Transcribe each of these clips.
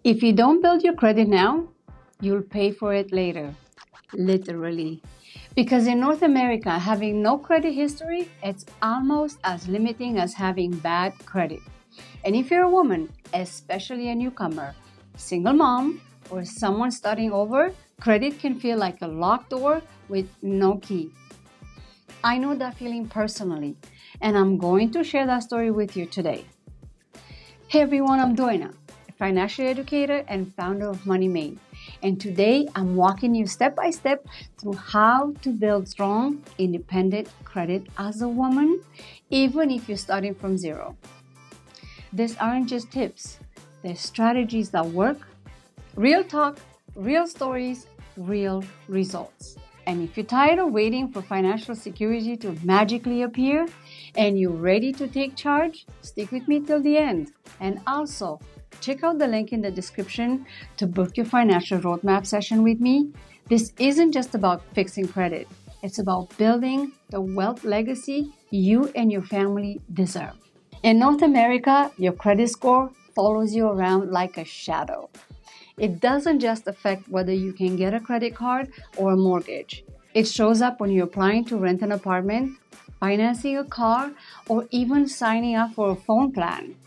If you don't build your credit now, you'll pay for it later, literally. Because in North America, having no credit history, it's almost as limiting as having bad credit. And if you're a woman, especially a newcomer, single mom, or someone starting over, credit can feel like a locked door with no key. I know that feeling personally, and I'm going to share that story with you today. Hey everyone, I'm Doina, a financial educator and founder of Money Made. And today I'm walking you step by step through how to build strong, independent credit as a woman, even if you're starting from zero. These aren't just tips, they're strategies that work. Real talk, real stories, real results. And if you're tired of waiting for financial security to magically appear and you're ready to take charge, stick with me till the end. And also, check out the link in the description to book your financial roadmap session with me. This isn't just about fixing credit. It's about building the wealth legacy you and your family deserve. In North America, your credit score follows you around like a shadow. It doesn't just affect whether you can get a credit card or a mortgage. It shows up when you're applying to rent an apartment, financing a car, or even signing up for a phone plan.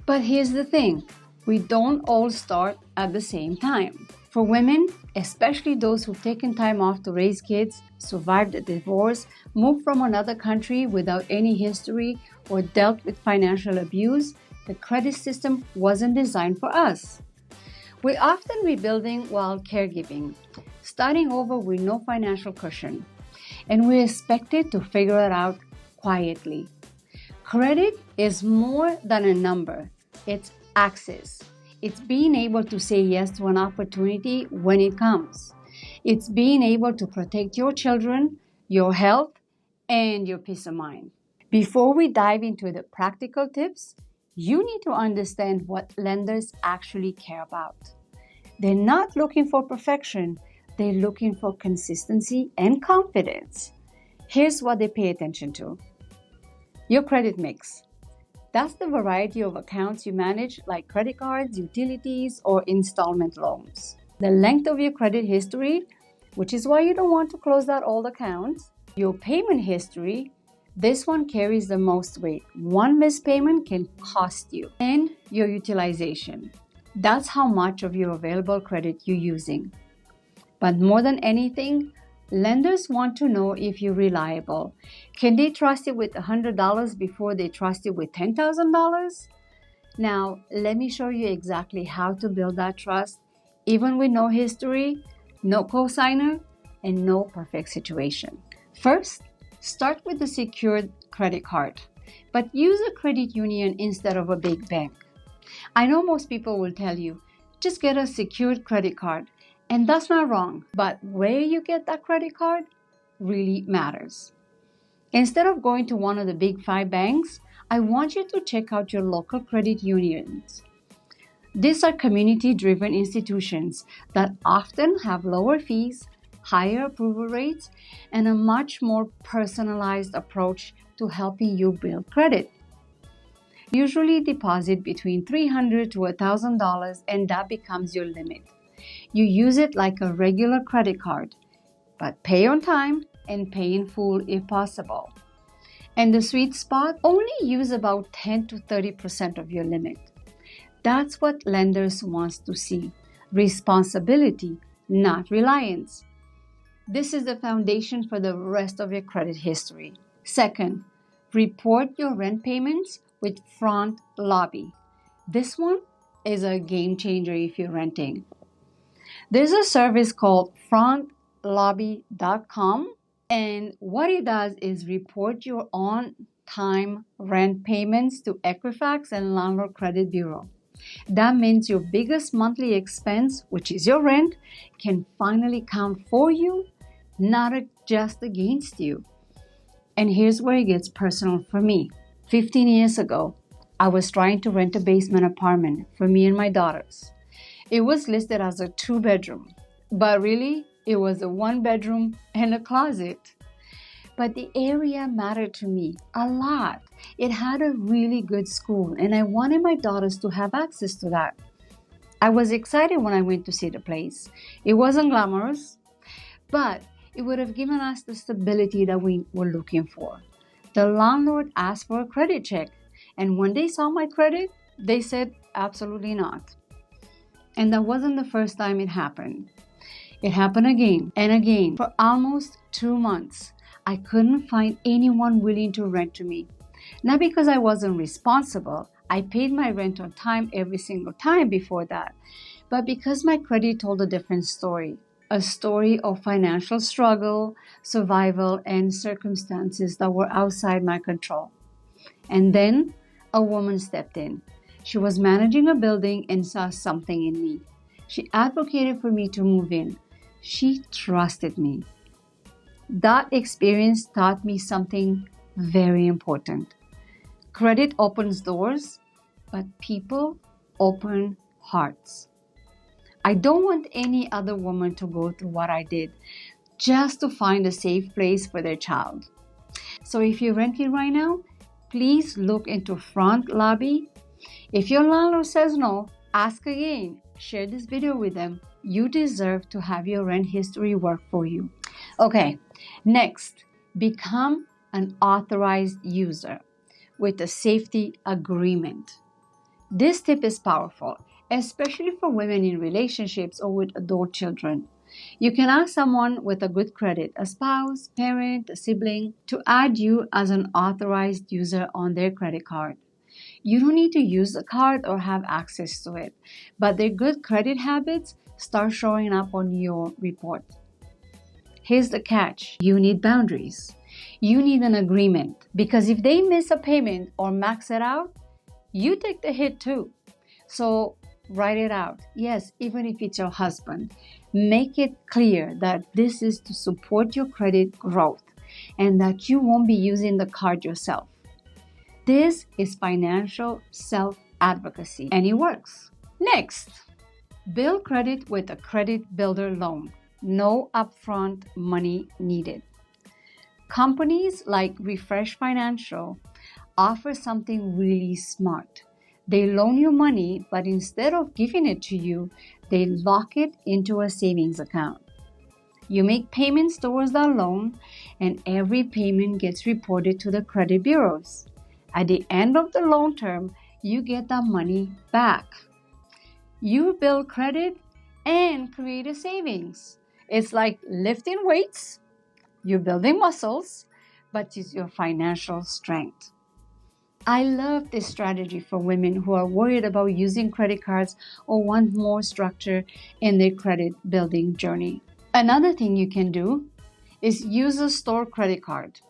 But here's the thing, we don't all start at the same time. For women, especially those who've taken time off to raise kids, survived a divorce, moved from another country without any history, or dealt with financial abuse, the credit system wasn't designed for us. We're often rebuilding while caregiving, starting over with no financial cushion, and we're expected to figure it out quietly. Credit is more than a number, it's access. It's being able to say yes to an opportunity when it comes. It's being able to protect your children, your health, and your peace of mind. Before we dive into the practical tips, you need to understand what lenders actually care about. They're not looking for perfection, they're looking for consistency and confidence. Here's what they pay attention to. Your credit mix. That's the variety of accounts you manage, like credit cards, utilities, or installment loans. The length of your credit history, which is why you don't want to close out all accounts. Your payment history. This one carries the most weight. One missed payment can cost you. And your utilization. That's how much of your available credit you're using. But more than anything, lenders want to know if you're reliable. Can they trust you with $100 before they trust you with $10,000? Now, let me show you exactly how to build that trust, even with no history, no cosigner, and no perfect situation. First, start with a secured credit card, but use a credit union instead of a big bank. I know most people will tell you, just get a secured credit card, and that's not wrong, but where you get that credit card really matters. Instead of going to one of the big 5 banks, I want you to check out your local credit unions. These are community-driven institutions that often have lower fees, higher approval rates, and a much more personalized approach to helping you build credit. Usually deposit between $300 to $1,000 and that becomes your limit. You use it like a regular credit card, but pay on time and pay in full if possible. And the sweet spot, only use about 10 to 30% of your limit. That's what lenders want to see. Responsibility, not reliance. This is the foundation for the rest of your credit history. Second, report your rent payments with Front Lobby. This one is a game changer if you're renting. There's a service called frontlobby.com, and what it does is report your on-time rent payments to Equifax and Landlord Credit Bureau. That means your biggest monthly expense, which is your rent, can finally count for you, not just against you. And here's where it gets personal for me. 15 years ago, I was trying to rent a basement apartment for me and my daughters. It was listed as a 2-bedroom, but really, it was a 1-bedroom and a closet. But the area mattered to me a lot. It had a really good school, and I wanted my daughters to have access to that. I was excited when I went to see the place. It wasn't glamorous, but it would have given us the stability that we were looking for. The landlord asked for a credit check, and when they saw my credit, they said absolutely not. And that wasn't the first time it happened. It happened again and again for almost 2 months. I couldn't find anyone willing to rent to me. Not because I wasn't responsible, I paid my rent on time every single time before that, but because my credit told a different story. A story of financial struggle, survival, and circumstances that were outside my control. And then a woman stepped in. She was managing a building and saw something in me. She advocated for me to move in. She trusted me. That experience taught me something very important. Credit opens doors, but people open hearts. I don't want any other woman to go through what I did just to find a safe place for their child. So if you're renting right now, please look into front lobby. If your landlord says no, ask again. Share this video with them. You deserve to have your rent history work for you. Okay, next, become an authorized user with a safety agreement. This tip is powerful, especially for women in relationships or with adult children. You can ask someone with a good credit, a spouse, parent, a sibling, to add you as an authorized user on their credit card. You don't need to use the card or have access to it, but their good credit habits start showing up on your report. Here's the catch. You need boundaries. You need an agreement, because if they miss a payment or max it out, you take the hit too. So write it out. Yes, even if it's your husband, make it clear that this is to support your credit growth and that you won't be using the card yourself. This is financial self-advocacy, and it works. Next, build credit with a credit builder loan. No upfront money needed. Companies like Refresh Financial offer something really smart. They loan you money, but instead of giving it to you, they lock it into a savings account. You make payments towards that loan, and every payment gets reported to the credit bureaus. At the end of the loan term, you get that money back. You build credit and create a savings. It's like lifting weights. You're building muscles, but it's your financial strength. I love this strategy for women who are worried about using credit cards or want more structure in their credit building journey. Another thing you can do is use a store credit card,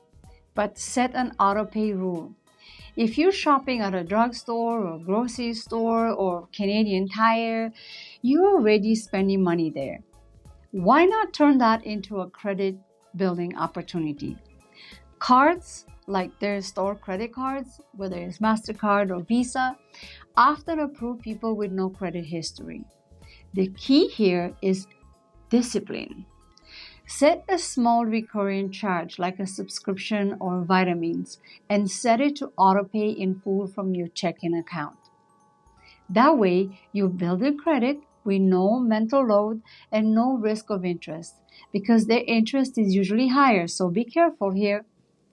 but set an auto pay rule. If you're shopping at a drugstore or grocery store or Canadian Tire, you're already spending money there. Why not turn that into a credit building opportunity? Cards, like their store credit cards, whether it's MasterCard or Visa, often approve people with no credit history. The key here is discipline. Set a small recurring charge like a subscription or vitamins and set it to autopay in full from your checking account. That way, you build your credit with no mental load and no risk of interest, because their interest is usually higher, so be careful here.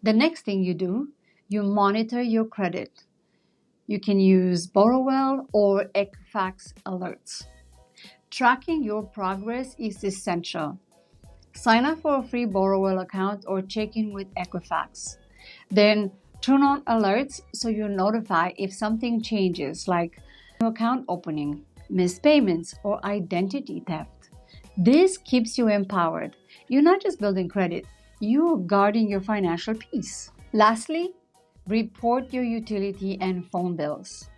The next thing you do, you monitor your credit. You can use Borrowell or Equifax alerts. Tracking your progress is essential. Sign up for a free Borrowell account or check in with Equifax. Then turn on alerts so you're notified if something changes, like new account opening, missed payments, or identity theft. This keeps you empowered. You're not just building credit, you're guarding your financial peace. Lastly, report your utility and phone bills.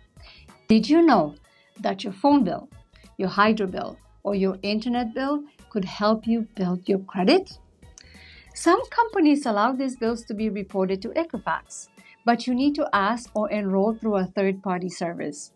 Did you know that your phone bill, your hydro bill, or your internet bill could help you build your credit? Some companies allow these bills to be reported to Equifax, but you need to ask or enroll through a third-party service.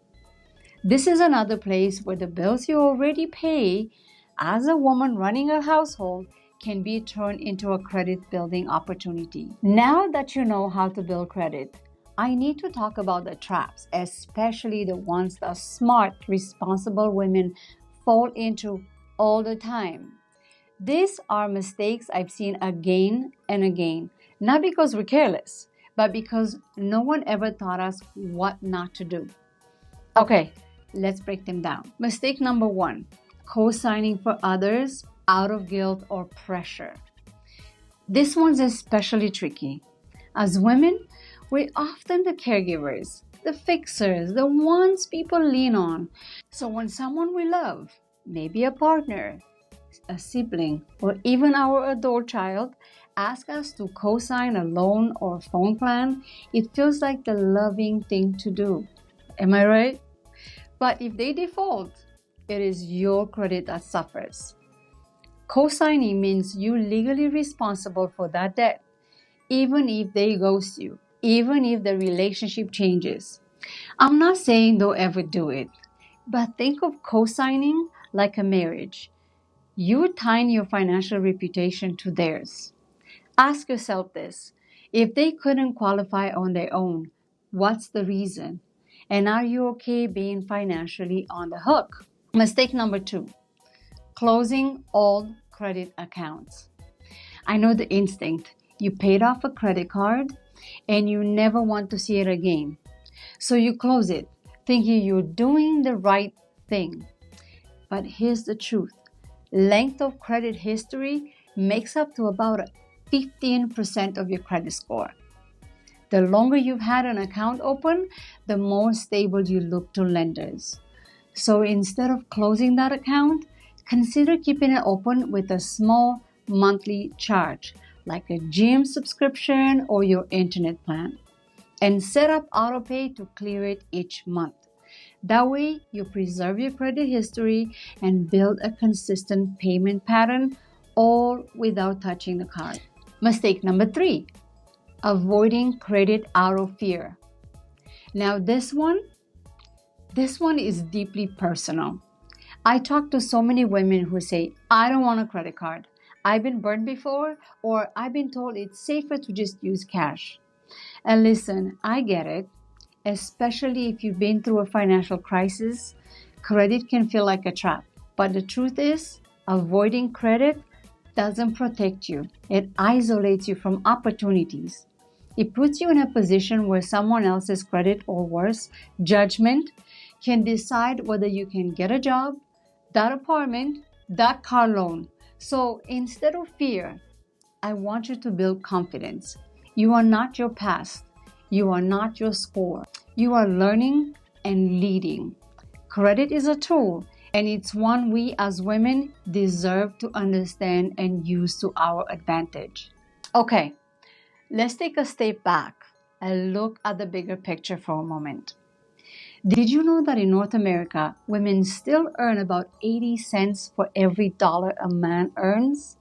This is another place where the bills you already pay as a woman running a household can be turned into a credit building opportunity. Now that you know how to build credit, I need to talk about the traps, especially the ones that smart, responsible women fall into all the time. These are mistakes I've seen again and again, not because we're careless, but because no one ever taught us what not to do. Okay, let's break them down. Mistake number one, co-signing for others out of guilt or pressure. This one's especially tricky. As women, we're often the caregivers, the fixers, the ones people lean on. So when someone we love, maybe a partner, a sibling, or even our adult child, asks us to co-sign a loan or phone plan, it feels like the loving thing to do. Am I right? But if they default, it is your credit that suffers. Co-signing means you're legally responsible for that debt, even if they ghost you, even if the relationship changes. I'm not saying don't ever do it, but think of co-signing like a marriage. You tying your financial reputation to theirs. Ask yourself this. If they couldn't qualify on their own, what's the reason? And are you okay being financially on the hook? Mistake number two, closing all credit accounts. I know the instinct. You paid off a credit card and you never want to see it again. So you close it, thinking you're doing the right thing. But here's the truth. Length of credit history makes up to about 15% of your credit score. The longer you've had an account open, the more stable you look to lenders. So instead of closing that account, consider keeping it open with a small monthly charge, like a gym subscription or your internet plan, and set up autopay to clear it each month. That way, you preserve your credit history and build a consistent payment pattern, all without touching the card. Mistake number three, avoiding credit out of fear. Now this one is deeply personal. I talk to so many women who say, I don't want a credit card. I've been burned before, or I've been told it's safer to just use cash. And listen, I get it. Especially if you've been through a financial crisis, credit can feel like a trap. But the truth is, avoiding credit doesn't protect you. It isolates you from opportunities. It puts you in a position where someone else's credit, or worse, judgment, can decide whether you can get a job, that apartment, that car loan. So instead of fear, I want you to build confidence. You are not your past. You are not your score. You are learning and leading. Credit is a tool, and it's one we as women deserve to understand and use to our advantage. Okay, let's take a step back and look at the bigger picture for a moment. Did you know that in North America, women still earn about 80 cents for every dollar a man earns?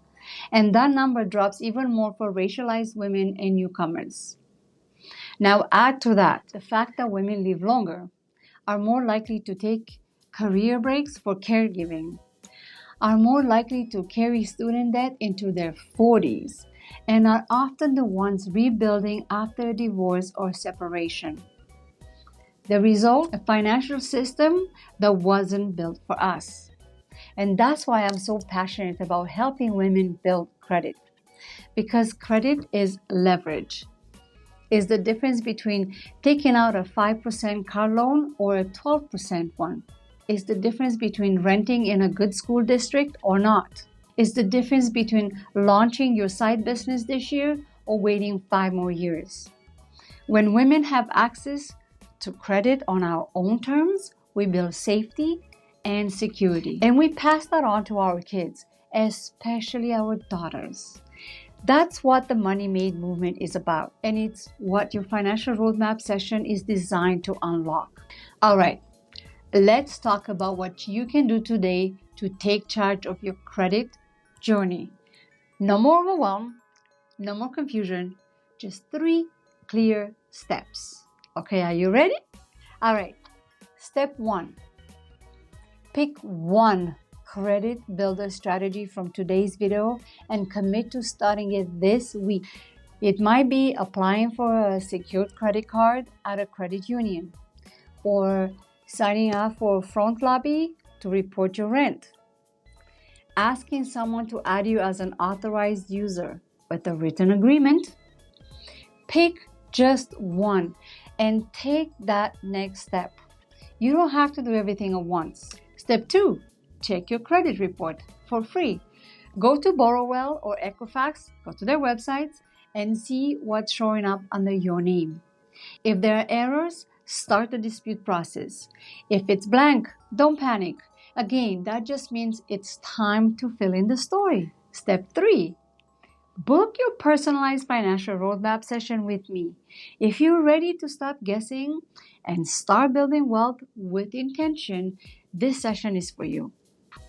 And that number drops even more for racialized women and newcomers. Now add to that the fact that women live longer, are more likely to take career breaks for caregiving, are more likely to carry student debt into their 40s, and are often the ones rebuilding after a divorce or separation. The result, a financial system that wasn't built for us. And that's why I'm so passionate about helping women build credit. Because credit is leverage. Is the difference between taking out a 5% car loan or a 12% one. Is the difference between renting in a good school district or not. Is the difference between launching your side business this year or waiting 5 more years. When women have access to credit on our own terms, we build safety and security. And we pass that on to our kids, especially our daughters. That's what the Money Made movement is about, and it's what your financial roadmap session is designed to unlock. All right, let's talk about what you can do today to take charge of your credit journey. No more overwhelm, no more confusion, just 3 clear steps. Okay, are you ready? All right, step 1. Pick one credit builder strategy from today's video and commit to starting it this week. It might be applying for a secured credit card at a credit union, or signing up for a front lobby to report your rent, asking someone to add you as an authorized user with a written agreement. Pick just one and take that next step. You don't have to do everything at once. Step 2, check your credit report for free. Go to Borrowwell or Equifax, go to their websites, and see what's showing up under your name. If there are errors, start the dispute process. If it's blank, don't panic. Again, that just means it's time to fill in the story. Step 3, book your personalized financial roadmap session with me. If you're ready to stop guessing and start building wealth with intention, this session is for you.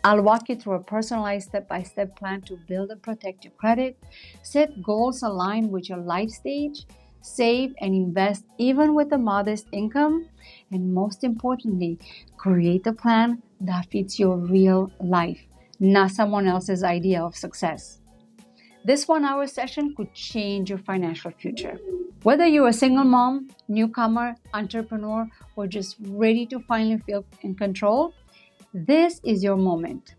I'll walk you through a personalized step-by-step plan to build and protect your credit, set goals aligned with your life stage, save and invest even with a modest income, and most importantly, create a plan that fits your real life, not someone else's idea of success. This 1-hour session could change your financial future. Whether you're a single mom, newcomer, entrepreneur, or just ready to finally feel in control, this is your moment.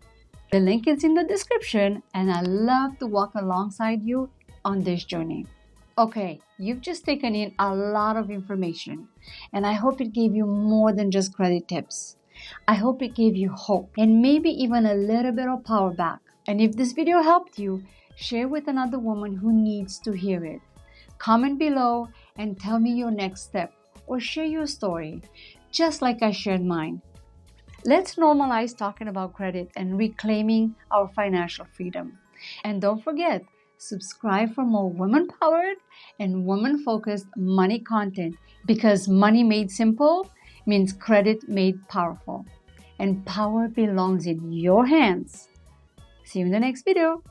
The link is in the description, and I love to walk alongside you on this journey. Okay, you've just taken in a lot of information, and I hope it gave you more than just credit tips. I hope it gave you hope and maybe even a little bit of power back. And if this video helped you, share with another woman who needs to hear it. Comment below and tell me your next step, or share your story, just like I shared mine. Let's normalize talking about credit and reclaiming our financial freedom. And don't forget, subscribe for more women-powered and women-focused money content, because money made simple means credit made powerful. And power belongs in your hands. See you in the next video.